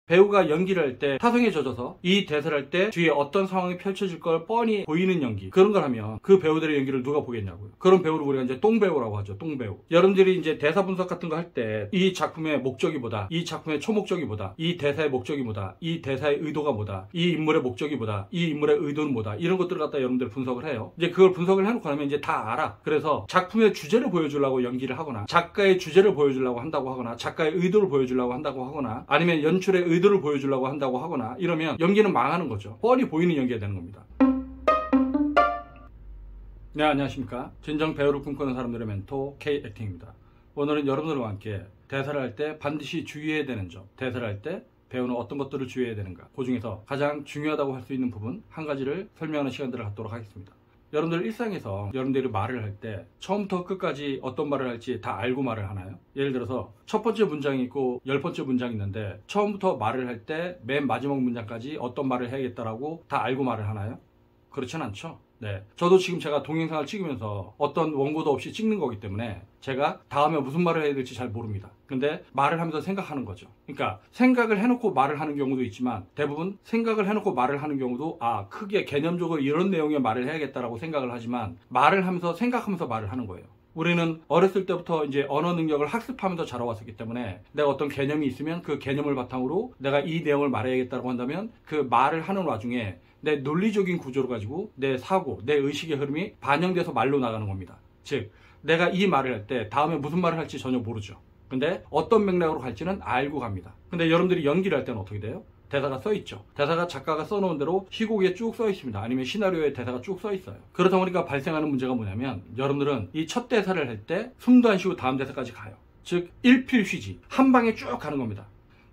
배우가 연기를 할 때 타성에 젖어서 이 대사를 할 때 뒤에 어떤 상황이 펼쳐질 걸 뻔히 보이는 연기, 그런 걸 하면 그 배우들의 연기를 누가 보겠냐고요. 그런 배우를 우리가 이제 똥배우라고 하죠. 똥배우. 여러분들이 이제 대사 분석 같은 거 할 때 이 작품의 목적이 뭐다, 이 작품의 초목적이 뭐다, 이 대사의 목적이 뭐다, 이 대사의 의도가 뭐다, 이 인물의 목적이 뭐다, 이 인물의 의도는 뭐다, 이런 것들을 갖다 여러분들 분석을 해요. 이제 그걸 분석을 해놓고 나면 이제 다 알아. 그래서 작품의 주제를 보여주려고 연기를 하거나, 작가의 주제를 보여주려고 한다고 하거나, 작가의 의도를 보여주려고 한다고 하거나, 아니면 연출의 의도를 보여주려고 한다고 하거나, 이러면 연기는 망하는 거죠. 뻔히 보이는 연기가 되는 겁니다. 네, 안녕하십니까. 진정 배우를 꿈꾸는 사람들의 멘토 K액팅입니다. 오늘은 여러분들과 함께 대사를 할 때 반드시 주의해야 되는 점, 대사를 할 때 배우는 어떤 것들을 주의해야 되는가, 그 중에서 가장 중요하다고 할 수 있는 부분 한 가지를 설명하는 시간들을 갖도록 하겠습니다. 여러분들 일상에서 여러분들이 말을 할 때 처음부터 끝까지 어떤 말을 할지 다 알고 말을 하나요? 예를 들어서 첫 번째 문장이 있고 10번째 문장이 있는데 처음부터 말을 할 때 맨 마지막 문장까지 어떤 말을 해야겠다라고 다 알고 말을 하나요? 그렇진 않죠. 네, 저도 지금 제가 동영상을 찍으면서 어떤 원고도 없이 찍는 거기 때문에 제가 다음에 무슨 말을 해야 될지 잘 모릅니다. 근데 말을 하면서 생각하는 거죠. 그러니까 생각을 해놓고 말을 하는 경우도 있지만 대부분 생각을 해놓고 말을 하는 경우도 크게 개념적으로 이런 내용의 말을 해야겠다라고 생각을 하지만 말을 하면서 생각하면서 말을 하는 거예요. 우리는 어렸을 때부터 이제 언어 능력을 학습하면서 자라왔었기 때문에 내가 어떤 개념이 있으면 그 개념을 바탕으로 내가 이 내용을 말해야겠다고 한다면 그 말을 하는 와중에 내 논리적인 구조를 가지고 내 사고, 내 의식의 흐름이 반영돼서 말로 나가는 겁니다. 즉, 내가 이 말을 할 때 다음에 무슨 말을 할지 전혀 모르죠. 근데 어떤 맥락으로 갈지는 알고 갑니다. 근데 여러분들이 연기를 할 때는 어떻게 돼요? 대사가 써있죠. 대사가 작가가 써놓은 대로 희곡에 쭉 써있습니다. 아니면 시나리오에 대사가 쭉 써있어요. 그러다 보니까 발생하는 문제가 뭐냐면 여러분들은 이 첫 대사를 할 때 숨도 안 쉬고 다음 대사까지 가요. 즉 일필휘지, 한 방에 쭉 가는 겁니다.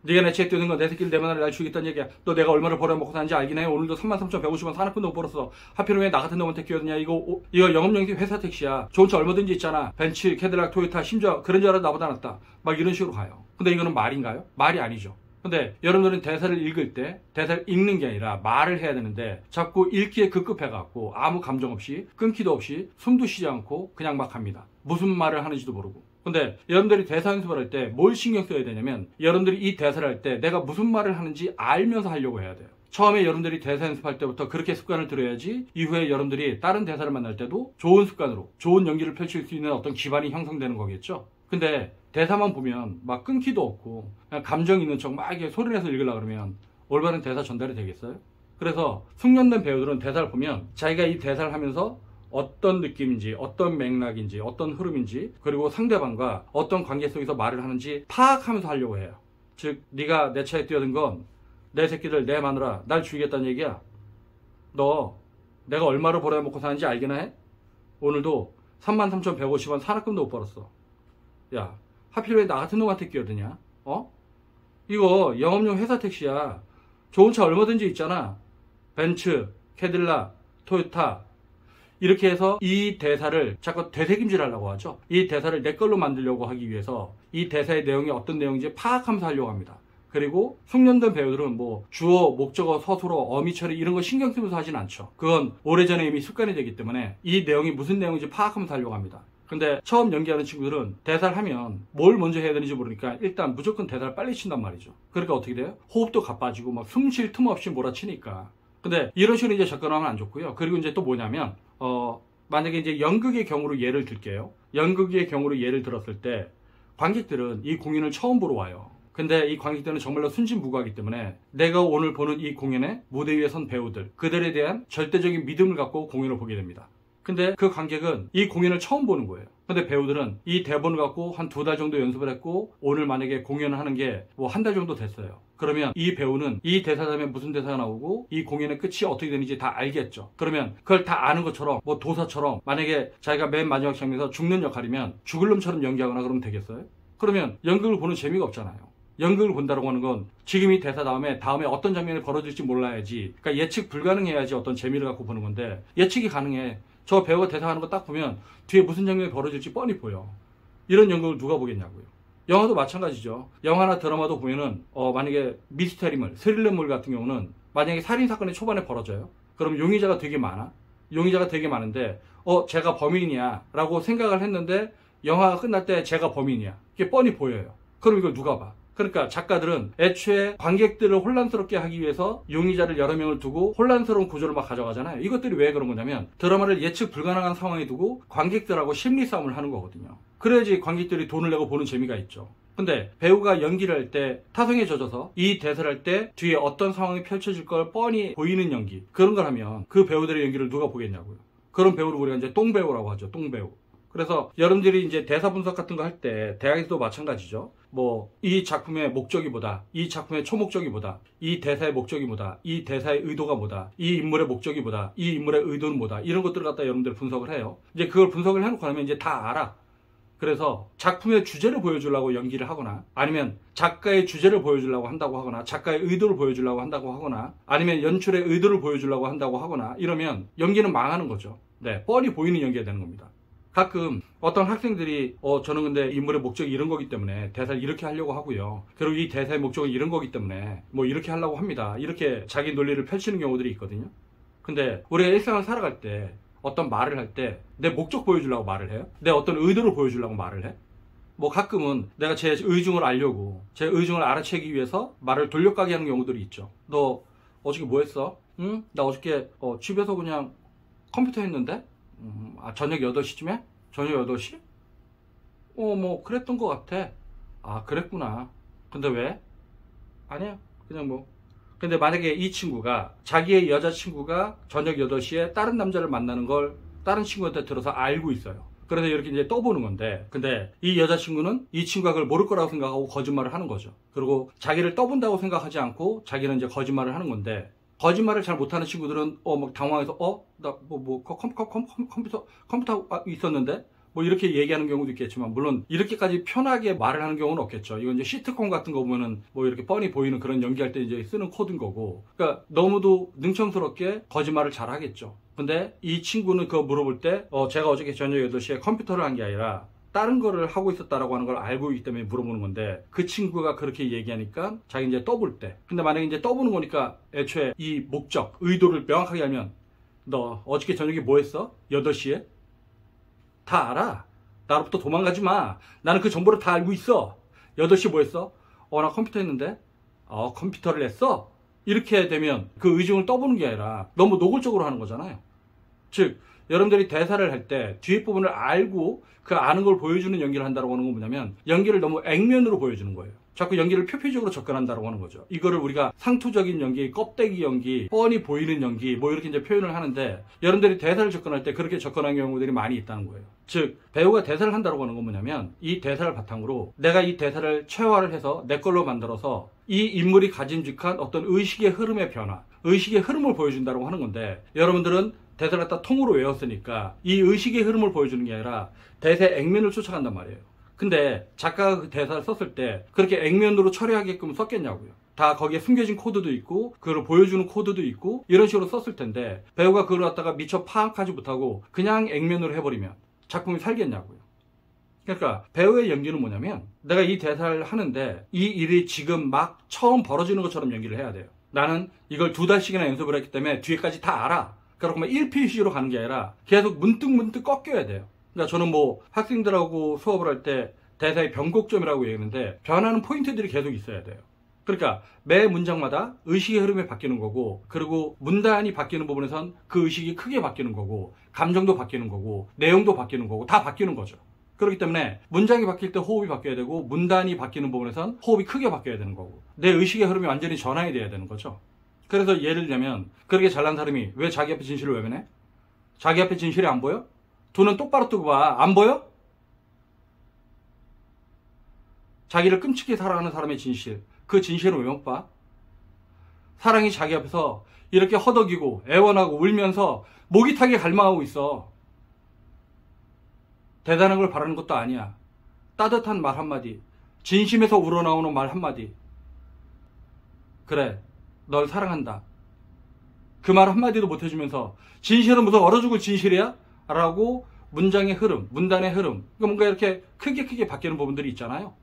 네가 내 채에 뛰는 건 내 새끼를 내면을 날 죽이겠다는 얘기야. 너 내가 얼마를 벌어먹고 사는지 알긴 해. 오늘도 33,150원 산악금도 못 벌었어. 하필이면 왜 나 같은 놈한테 끼어드냐. 이거 영업용이 회사 택시야. 좋은 차 얼마든지 있잖아. 벤츠, 캐딜락, 토요타, 심지어 그런 줄 알아도 나보다 낫다. 막 이런 식으로 가요. 근데 이거는 말인가요? 말이 아니죠. 근데 여러분들은 대사를 읽을 때 대사를 읽는 게 아니라 말을 해야 되는데 자꾸 읽기에 급급해갖고 아무 감정 없이 끊기도 없이 숨도 쉬지 않고 그냥 막 합니다. 무슨 말을 하는지도 모르고. 근데 여러분들이 대사 연습을 할 때 뭘 신경 써야 되냐면 여러분들이 이 대사를 할 때 내가 무슨 말을 하는지 알면서 하려고 해야 돼요. 처음에 여러분들이 대사 연습할 때부터 그렇게 습관을 들여야지 이후에 여러분들이 다른 대사를 만날 때도 좋은 습관으로 좋은 연기를 펼칠 수 있는 어떤 기반이 형성되는 거겠죠. 근데 대사만 보면 막 끊기도 없고 그냥 감정 있는 척 막 이렇게 소리내서 읽으려고 그러면 올바른 대사 전달이 되겠어요? 그래서 숙련된 배우들은 대사를 보면 자기가 이 대사를 하면서 어떤 느낌인지, 어떤 맥락인지, 어떤 흐름인지, 그리고 상대방과 어떤 관계 속에서 말을 하는지 파악하면서 하려고 해요. 즉, 네가 내 차에 뛰어든 건 내 새끼들, 내 마누라, 날 죽이겠다는 얘기야. 너 내가 얼마를 벌어먹고 사는지 알기나 해? 오늘도 33,150원 산악금도 못 벌었어. 야, 하필 왜 나 같은 놈한테 끼어드냐? 이거 영업용 회사 택시야. 좋은 차 얼마든지 있잖아. 벤츠, 캐딜락, 토요타. 이렇게 해서 이 대사를 자꾸 되새김질 하려고 하죠. 이 대사를 내 걸로 만들려고 하기 위해서 이 대사의 내용이 어떤 내용인지 파악하면서 하려고 합니다. 그리고 숙련된 배우들은 뭐 주어, 목적어, 서술어, 어미 처리 이런 거 신경 쓰면서 하진 않죠. 그건 오래전에 이미 습관이 되기 때문에 이 내용이 무슨 내용인지 파악하면서 하려고 합니다. 근데 처음 연기하는 친구들은 대사를 하면 뭘 먼저 해야 되는지 모르니까 일단 무조건 대사를 빨리 친단 말이죠. 그러니까 어떻게 돼요? 호흡도 가빠지고 막 숨 쉴 틈 없이 몰아치니까. 근데 이런 식으로 이제 접근하면 안 좋고요. 그리고 이제 또 뭐냐면 만약에 이제 연극의 경우로 예를 들게요. 연극의 경우로 예를 들었을 때 관객들은 이 공연을 처음 보러 와요. 근데 이 관객들은 정말로 순진무구하기 때문에 내가 오늘 보는 이 공연의 무대 위에 선 배우들, 그들에 대한 절대적인 믿음을 갖고 공연을 보게 됩니다. 근데 그 관객은 이 공연을 처음 보는 거예요. 근데 배우들은 이 대본을 갖고 한 2달 정도 연습을 했고 오늘 만약에 공연을 하는 게 뭐 1달 정도 됐어요. 그러면 이 배우는 이 대사 다음에 무슨 대사가 나오고 이 공연의 끝이 어떻게 되는지 다 알겠죠. 그러면 그걸 다 아는 것처럼 뭐 도사처럼 만약에 자기가 맨 마지막 장면에서 죽는 역할이면 죽을 놈처럼 연기하거나 그러면 되겠어요? 그러면 연극을 보는 재미가 없잖아요. 연극을 본다고 하는 건 지금 이 대사 다음에 어떤 장면이 벌어질지 몰라야지, 그러니까 예측 불가능해야지 어떤 재미를 갖고 보는 건데 예측이 가능해. 저 배우가 대사하는 거 딱 보면 뒤에 무슨 장면이 벌어질지 뻔히 보여. 이런 연극을 누가 보겠냐고요. 영화도 마찬가지죠. 영화나 드라마도 보면은 만약에 미스테리물, 스릴러물 같은 경우는 만약에 살인사건이 초반에 벌어져요. 그럼 용의자가 되게 많아. 용의자가 되게 많은데 제가 범인이야 라고 생각을 했는데 영화가 끝날 때 제가 범인이야. 이게 뻔히 보여요. 그럼 이걸 누가 봐? 그러니까 작가들은 애초에 관객들을 혼란스럽게 하기 위해서 용의자를 여러 명을 두고 혼란스러운 구조를 막 가져가잖아요. 이것들이 왜 그런 거냐면 드라마를 예측 불가능한 상황에 두고 관객들하고 심리 싸움을 하는 거거든요. 그래야지 관객들이 돈을 내고 보는 재미가 있죠. 근데 배우가 연기를 할 때 타성에 젖어서 이 대사를 할 때 뒤에 어떤 상황이 펼쳐질 걸 뻔히 보이는 연기, 그런 걸 하면 그 배우들의 연기를 누가 보겠냐고요. 그런 배우를 우리가 이제 똥배우라고 하죠. 똥배우. 그래서 여러분들이 이제 대사 분석 같은 거 할 때 대학에서도 마찬가지죠. 뭐 이 작품의 목적이 뭐다, 이 작품의 초목적이 뭐다, 이 대사의 목적이 뭐다, 이 대사의 의도가 뭐다, 이 인물의 목적이 뭐다, 이 인물의 의도는 뭐다, 이런 것들을 갖다 여러분들 분석을 해요. 이제 그걸 분석을 해놓고 나면 이제 다 알아. 그래서 작품의 주제를 보여주려고 연기를 하거나, 아니면 작가의 주제를 보여주려고 한다고 하거나, 작가의 의도를 보여주려고 한다고 하거나, 아니면 연출의 의도를 보여주려고 한다고 하거나, 이러면 연기는 망하는 거죠. 네, 뻔히 보이는 연기가 되는 겁니다. 가끔 어떤 학생들이 저는 근데 인물의 목적이 이런 거기 때문에 대사를 이렇게 하려고 하고요, 그리고 이 대사의 목적은 이런 거기 때문에 뭐 이렇게 하려고 합니다, 이렇게 자기 논리를 펼치는 경우들이 있거든요. 근데 우리가 일상을 살아갈 때 어떤 말을 할 때 내 목적 보여주려고 말을 해요? 내 어떤 의도를 보여주려고 말을 해? 뭐 가끔은 내가 제 의중을 알려고, 제 의중을 알아채기 위해서 말을 돌려가게 하는 경우들이 있죠. 너 어저께 뭐 했어? 응? 나 어저께 집에서 그냥 컴퓨터 했는데? 저녁 8시쯤에? 저녁 8시? 뭐 그랬던 것 같아. 아, 그랬구나. 근데 왜? 아니야, 그냥 뭐. 근데 만약에 이 친구가 자기의 여자친구가 저녁 8시에 다른 남자를 만나는 걸 다른 친구한테 들어서 알고 있어요. 그래서 이렇게 이제 떠보는 건데, 근데 이 여자친구는 이 친구가 그걸 모를 거라고 생각하고 거짓말을 하는 거죠. 그리고 자기를 떠본다고 생각하지 않고 자기는 이제 거짓말을 하는 건데, 거짓말을 잘 못하는 친구들은 막 당황해서 나 컴퓨터 있었는데 뭐 이렇게 얘기하는 경우도 있겠지만, 물론 이렇게까지 편하게 말을 하는 경우는 없겠죠. 이건 이제 시트콤 같은 거 보면은 뭐 이렇게 뻔히 보이는 그런 연기할 때 이제 쓰는 코드인 거고, 그러니까 너무도 능청스럽게 거짓말을 잘 하겠죠. 근데 이 친구는 그거 물어볼 때 제가 어저께 저녁 8시에 컴퓨터를 한 게 아니라 다른 거를 하고 있었다라고 하는 걸 알고 있기 때문에 물어보는 건데, 그 친구가 그렇게 얘기하니까 자기 이제 떠볼 때, 근데 만약에 이제 떠보는 거니까 애초에 이 목적, 의도를 명확하게 알면, 너 어저께 저녁에 뭐 했어? 8시에? 다 알아. 나로부터 도망가지 마. 나는 그 정보를 다 알고 있어. 8시 뭐 했어? 나 컴퓨터 했는데? 컴퓨터를 했어? 이렇게 되면 그 의중을 떠보는 게 아니라 너무 노골적으로 하는 거잖아요. 즉, 여러분들이 대사를 할 때 뒤에 부분을 알고 그 아는 걸 보여주는 연기를 한다고 하는 건 뭐냐면, 연기를 너무 액면으로 보여주는 거예요. 자꾸 연기를 표피적으로 접근한다고 하는 거죠. 이거를 우리가 상투적인 연기, 껍데기 연기, 뻔히 보이는 연기, 뭐 이렇게 이제 표현을 하는데, 여러분들이 대사를 접근할 때 그렇게 접근하는 경우들이 많이 있다는 거예요. 즉, 배우가 대사를 한다고 하는 건 뭐냐면, 이 대사를 바탕으로 내가 이 대사를 체화를 해서 내 걸로 만들어서 이 인물이 가짐직한 어떤 의식의 흐름의 변화, 의식의 흐름을 보여준다고 하는 건데, 여러분들은 대사를 갖다 통으로 외웠으니까 이 의식의 흐름을 보여주는 게 아니라 대사의 액면을 쫓아간단 말이에요. 근데 작가가 그 대사를 썼을 때 그렇게 액면으로 처리하게끔 썼겠냐고요. 다 거기에 숨겨진 코드도 있고 그걸 보여주는 코드도 있고 이런 식으로 썼을 텐데, 배우가 그걸 갖다가 미처 파악하지 못하고 그냥 액면으로 해버리면 작품이 살겠냐고요. 그러니까 배우의 연기는 뭐냐면, 내가 이 대사를 하는데 이 일이 지금 막 처음 벌어지는 것처럼 연기를 해야 돼요. 나는 이걸 2달씩이나 연습을 했기 때문에 뒤에까지 다 알아. 그렇고 막 1필시로 가는 게 아니라 계속 문득문득 꺾여야 돼요. 그러니까 저는 뭐 학생들하고 수업을 할 때 대사의 변곡점이라고 얘기하는데, 변하는 포인트들이 계속 있어야 돼요. 그러니까 매 문장마다 의식의 흐름이 바뀌는 거고, 그리고 문단이 바뀌는 부분에선 그 의식이 크게 바뀌는 거고, 감정도 바뀌는 거고, 내용도 바뀌는 거고, 다 바뀌는 거죠. 그렇기 때문에 문장이 바뀔 때 호흡이 바뀌어야 되고, 문단이 바뀌는 부분에선 호흡이 크게 바뀌어야 되는 거고, 내 의식의 흐름이 완전히 전환이 돼야 되는 거죠. 그래서 예를 들면, 그렇게 잘난 사람이 왜 자기 앞에 진실을 외면해? 자기 앞에 진실이 안 보여? 두 눈 똑바로 뜨고 봐. 안 보여? 자기를 끔찍히 사랑하는 사람의 진실, 그 진실은 왜 못 봐? 사랑이 자기 앞에서 이렇게 허덕이고 애원하고 울면서 목이 타게 갈망하고 있어. 대단한 걸 바라는 것도 아니야. 따뜻한 말 한마디, 진심에서 우러나오는 말 한마디. 그래, 널 사랑한다. 그 말 한마디도 못 해주면서 진실은 무슨 얼어 죽을 진실이야? 라고 문장의 흐름, 문단의 흐름, 뭔가 이렇게 크게 바뀌는 부분들이 있잖아요.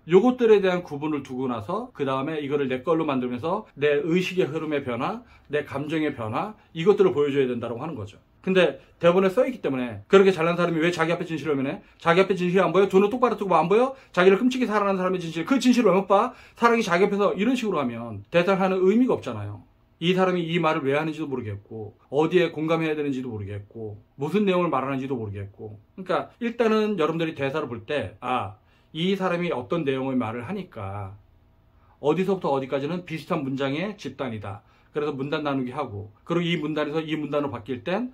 요것들에 대한 구분을 두고 나서 그 다음에 이거를 내 걸로 만들면서 내 의식의 흐름의 변화, 내 감정의 변화, 이것들을 보여줘야 된다고 하는 거죠. 근데 대본에 써있기 때문에 그렇게 잘난 사람이 왜 자기 앞에 진실을 외면해? 자기 앞에 진실이 안 보여? 두 눈 똑바로 뜨고 안 보여? 자기를 끔찍이 사랑하는 사람의 진실, 그 진실을 왜 못 봐? 사랑이 자기 앞에서 이런 식으로 하면 대사를 하는 의미가 없잖아요. 이 사람이 이 말을 왜 하는지도 모르겠고, 어디에 공감해야 되는지도 모르겠고, 무슨 내용을 말하는지도 모르겠고. 그러니까 일단은 여러분들이 대사를 볼 때, 이 사람이 어떤 내용의 말을 하니까 어디서부터 어디까지는 비슷한 문장의 집단이다. 그래서 문단 나누기 하고, 그리고 이 문단에서 이 문단으로 바뀔 땐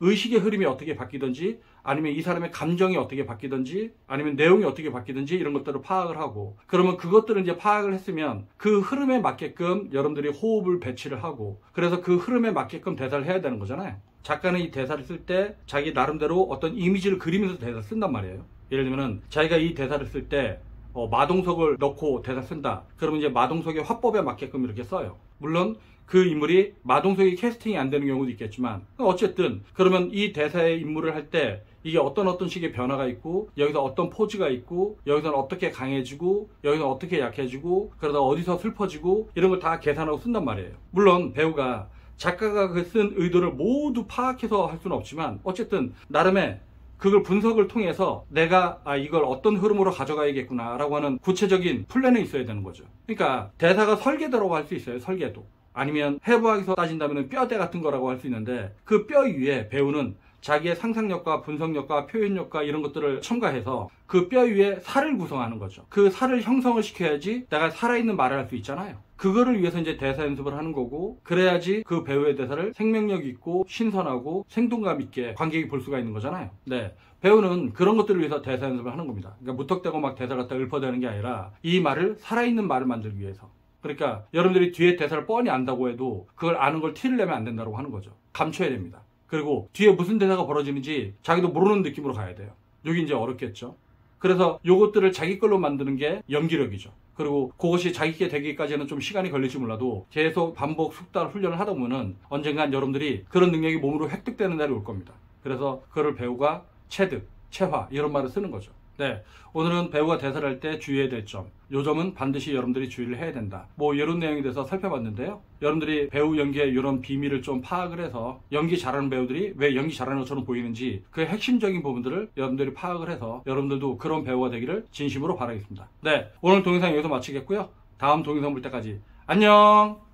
의식의 흐름이 어떻게 바뀌든지, 아니면 이 사람의 감정이 어떻게 바뀌든지, 아니면 내용이 어떻게 바뀌든지 이런 것들을 파악을 하고, 그러면 그것들을 이제 파악을 했으면 그 흐름에 맞게끔 여러분들이 호흡을 배치를 하고, 그래서 그 흐름에 맞게끔 대사를 해야 되는 거잖아요. 작가는 이 대사를 쓸 때 자기 나름대로 어떤 이미지를 그리면서 대사를 쓴단 말이에요. 예를 들면 자기가 이 대사를 쓸 때 마동석을 넣고 대사 쓴다. 그러면 이제 마동석의 화법에 맞게끔 이렇게 써요. 물론 그 인물이 마동석이 캐스팅이 안 되는 경우도 있겠지만, 어쨌든 그러면 이 대사의 인물을 할 때 이게 어떤 식의 변화가 있고, 여기서 어떤 포즈가 있고, 여기서는 어떻게 강해지고, 여기서 어떻게 약해지고, 그러다 어디서 슬퍼지고, 이런 걸 다 계산하고 쓴단 말이에요. 물론 배우가 작가가 그 쓴 의도를 모두 파악해서 할 수는 없지만, 어쨌든 나름의 그걸 분석을 통해서 내가 이걸 어떤 흐름으로 가져가야겠구나 라고 하는 구체적인 플랜이 있어야 되는 거죠. 그러니까 대사가 설계도라고 할 수 있어요. 설계도. 아니면 해부학에서 따진다면 뼈대 같은 거라고 할 수 있는데, 그 뼈 위에 배우는 자기의 상상력과 분석력과 표현력과 이런 것들을 첨가해서 그 뼈 위에 살을 구성하는 거죠. 그 살을 형성을 시켜야지 내가 살아있는 말을 할 수 있잖아요. 그거를 위해서 이제 대사 연습을 하는 거고, 그래야지 그 배우의 대사를 생명력 있고 신선하고 생동감 있게 관객이 볼 수가 있는 거잖아요. 네, 배우는 그런 것들을 위해서 대사 연습을 하는 겁니다. 그러니까 무턱대고 막 대사 갖다 읊어대는 게 아니라 이 말을 살아있는 말을 만들기 위해서. 그러니까 여러분들이 뒤에 대사를 뻔히 안다고 해도 그걸 아는 걸 티를 내면 안 된다고 하는 거죠. 감춰야 됩니다. 그리고 뒤에 무슨 대사가 벌어지는지 자기도 모르는 느낌으로 가야 돼요. 여기 이제 어렵겠죠. 그래서 요것들을 자기 걸로 만드는 게 연기력이죠. 그리고 그것이 자기게 되기까지는 좀 시간이 걸릴지 몰라도 계속 반복 숙달 훈련을 하다 보면은 언젠간 여러분들이 그런 능력이 몸으로 획득되는 날이 올 겁니다. 그래서 그걸 배우가 체득, 체화 이런 말을 쓰는 거죠. 네, 오늘은 배우가 대사를 할 때 주의해야 될 점, 요 점은 반드시 여러분들이 주의를 해야 된다. 뭐 이런 내용에 대해서 살펴봤는데요. 여러분들이 배우 연기의 이런 비밀을 좀 파악을 해서 연기 잘하는 배우들이 왜 연기 잘하는 것처럼 보이는지 그 핵심적인 부분들을 여러분들이 파악을 해서 여러분들도 그런 배우가 되기를 진심으로 바라겠습니다. 네, 오늘 동영상 여기서 마치겠고요. 다음 동영상 볼 때까지 안녕!